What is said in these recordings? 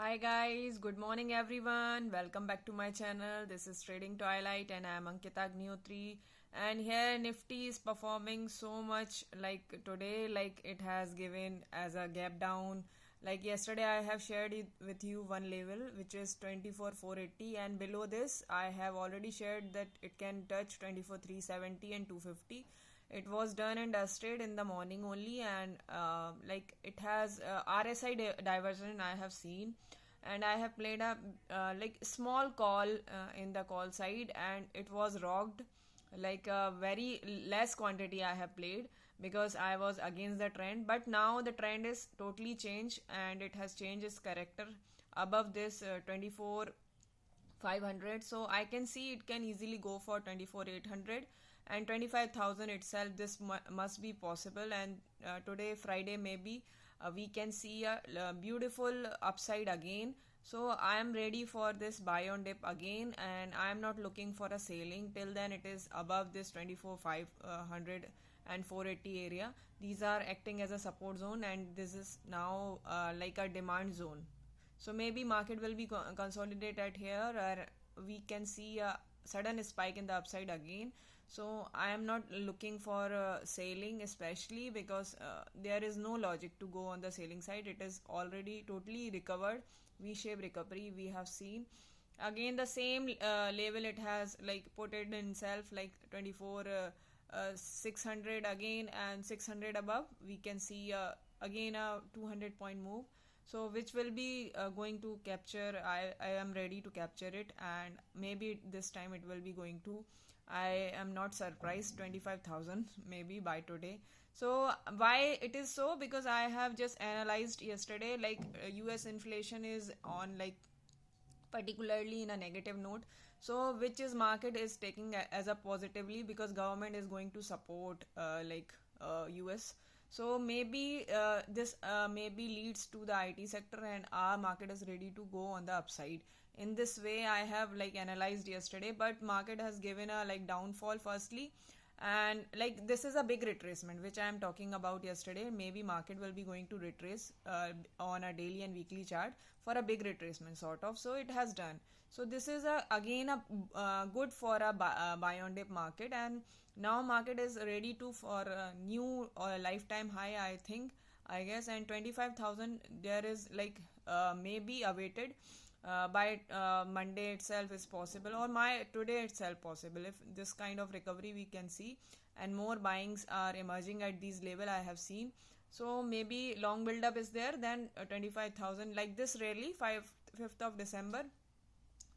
Hi guys, good morning everyone. Welcome back to my channel. This is Trading Twilight and I am Ankita Agnihotri. And here Nifty is performing so much like today, like it has given as a gap down. Like yesterday I have shared it with you one level which is 24,480, and below this I have already shared that it can touch 24,370 and 250. It was done and dusted in the morning only, and like it has RSI diversion I have seen, and I have played a like small call in the call side, and it was rocked. Like a very less quantity I have played because I was against the trend, but now the trend is totally changed and it has changed its character above this 24 500. So I can see it can easily go for 24,800 and 25,000 itself. This must be possible, and today Friday maybe we can see a beautiful upside again. So I am ready for this buy on dip again, and I am not looking for a selling till then. It is above this 24,500 and 480 area. These are acting as a support zone, and this is now like a demand zone. So maybe market will be consolidated here, or we can see a sudden spike in the upside again. So I am not looking for selling, especially because there is no logic to go on the selling side. It is already totally recovered. V-shaped recovery we have seen. Again the same level it has like put it in itself, like 24 600 again, and 600 above we can see again a 200 point move. So which will be going to capture. I am ready to capture it, and maybe this time it will be going to, I am not surprised, 25,000 maybe by today. So why it is so? Because I have just analyzed yesterday, like US inflation is on like particularly in a negative note, so which is market is taking as a positively because government is going to support US. So maybe this maybe leads to the IT sector, and our market is ready to go on the upside. In this way I have like analyzed yesterday, but market has given a like downfall firstly, and like this is a big retracement which I am talking about yesterday. Maybe market will be going to retrace on a daily and weekly chart for a big retracement sort of. So it has done. So this is a again a good for a buy on dip market, and now market is ready to for a new lifetime high, I think, I guess. And 25,000 there is like maybe awaited by Monday itself is possible, or my today itself possible. If this kind of recovery we can see, and more buyings are emerging at these level I have seen. So maybe long build up is there, then 25,000 like this rarely 5th of December.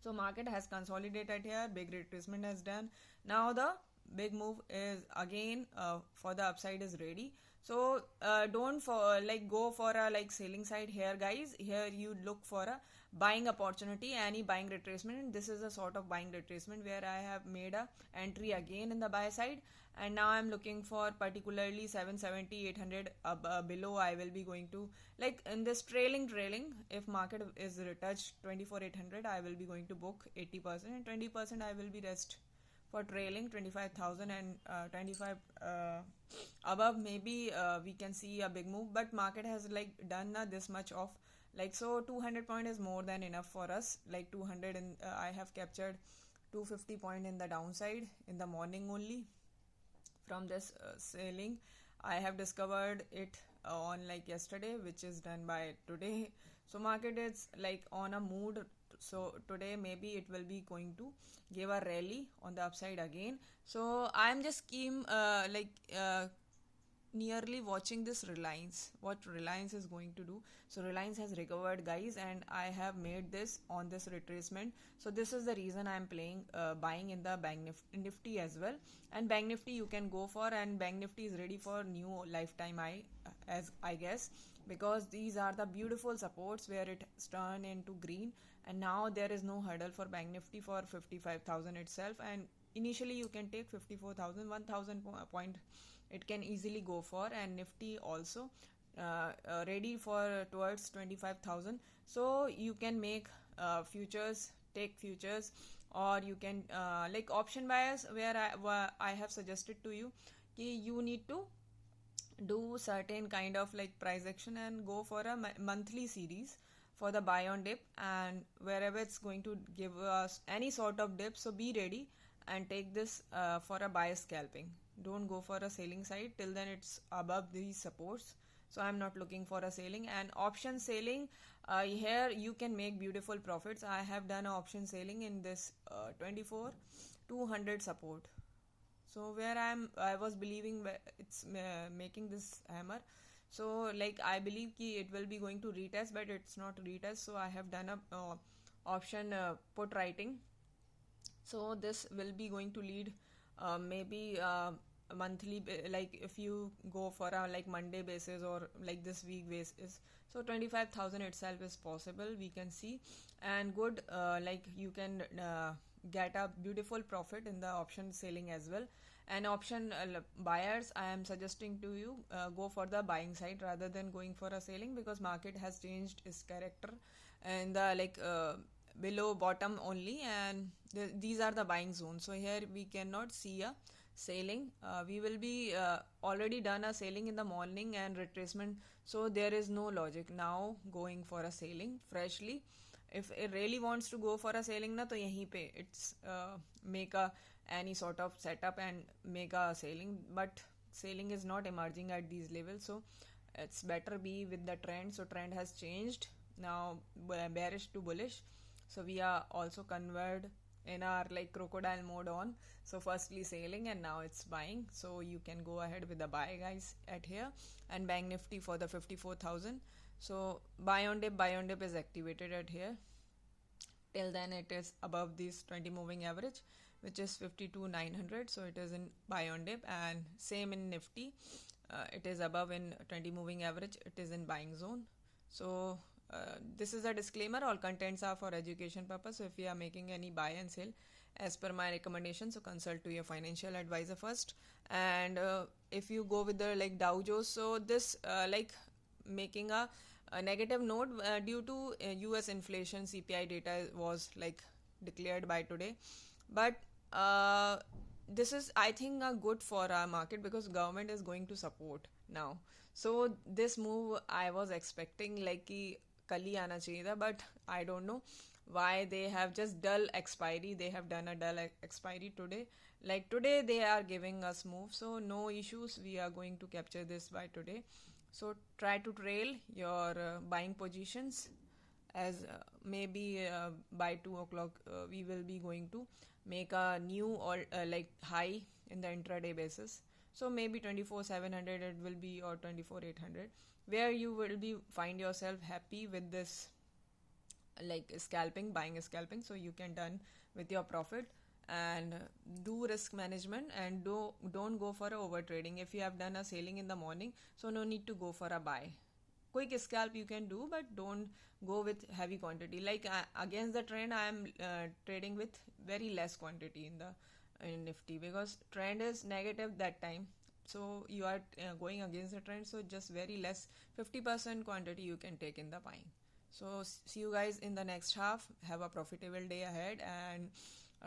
So market has consolidated here, big retracement has done. Now the big move is again for the upside is ready. So don't for like go for a like selling side here guys. Here you look for a buying opportunity, any buying retracement, and this is a sort of buying retracement where I have made a entry again in the buy side, and now I'm looking for particularly 770 800 below. I will be going to like in this trailing, if market is retouched 24 800, I will be going to book 80%, and 20% I will be rest for trailing 25,000, and 25 above maybe we can see a big move. But market has like done this much of like, so 200 point is more than enough for us. Like 200, and I have captured 250 point in the downside in the morning only from this selling. I have discovered it on like yesterday, which is done by today. So market is like on a mood. So today maybe it will be going to give a rally on the upside again. So I'm just nearly watching this Reliance, what Reliance is going to do. So Reliance has recovered guys, and I have made this on this retracement. So this is the reason I am playing buying in the bank nifty as well. And bank nifty you can go for, and bank nifty is ready for new lifetime high as I guess, because these are the beautiful supports where it turned into green, and now there is no hurdle for bank nifty for 55,000 itself. And initially you can take 54,000 1,000 point it can easily go for, and nifty also ready for towards 25,000. So you can make futures, take futures, or you can like option bias, where I have suggested to you कि you need to do certain kind of like price action and go for a monthly series. for the buy on dip, and wherever it's going to give us any sort of dip, so be ready and take this for a buy scalping. Don't go for a selling side till then it's above these supports. So I'm not looking for a selling. And option selling, here you can make beautiful profits. I have done an option selling in this 24 200 support. So where I was believing it's making this hammer. So like I believe ki it will be going to retest, but it's not retest. So I have done a option put writing. So this will be going to lead maybe monthly, like if you go for a like Monday basis or like this week basis, so 25,000 itself is possible, we can see. And good, like you can get a beautiful profit in the option selling as well. And option buyers, I am suggesting to you go for the buying side rather than going for a selling, because market has changed its character and the like below bottom only, and these are the buying zones. So here we cannot see a selling. We will be already done a selling in the morning and retracement, so there is no logic now going for a selling freshly. If it really wants to go for a selling na, to yahi pe it's make a any sort of setup and make a selling, but selling is not emerging at these levels. So it's better be with the trend. So trend has changed now, bearish to bullish. So we are also converted in our like crocodile mode on. So firstly selling and now it's buying. So you can go ahead with the buy guys at here. And Bank Nifty for the 54,000. So buy on dip is activated at here. Till then it is above this 20 moving average, which is 52,900. So it is in buy on dip, and same in Nifty. It is above in 20 moving average. It is in buying zone. So this is a disclaimer, all contents are for education purpose. So if you are making any buy and sell as per my recommendation, so consult to your financial advisor first. And if you go with the like Dow Jones, so this like making a negative note due to US inflation CPI data was like declared by today. But this is I think good for our market, because government is going to support now. So this move I was expecting like ki kal hi aana chahiye tha, but I don't know why they have just dull expiry. They have done a dull expiry today. Like today they are giving us move, so no issues. We are going to capture this by today. So try to trail your buying positions, as maybe by 2 o'clock we will be going to make a new or like high in the intraday basis. So maybe 24,700 it will be, or 24,800, where you will be find yourself happy with this like scalping, buying scalping. So you can done with your profit and do risk management, and don't go for a over trading. If you have done a selling in the morning, so no need to go for a buy. Quick scalp you can do, but don't go with heavy quantity. Like against the trend I am trading with very less quantity in Nifty, because trend is negative that time. So you are going against the trend, so just very less 50% quantity you can take in the buying. So see you guys in the next half. Have a profitable day ahead, and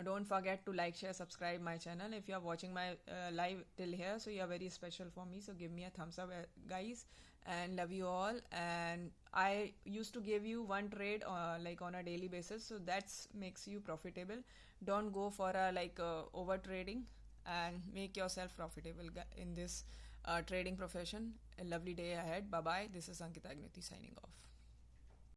don't forget to like, share, subscribe my channel. If you are watching my live till here, so you are very special for me. So give me a thumbs up guys, and love you all. And I used to give you one trade like on a daily basis, so that's makes you profitable. Don't go for a like over trading, and make yourself profitable in this trading profession. A lovely day ahead. Bye bye. This is Ankita Agniti signing off.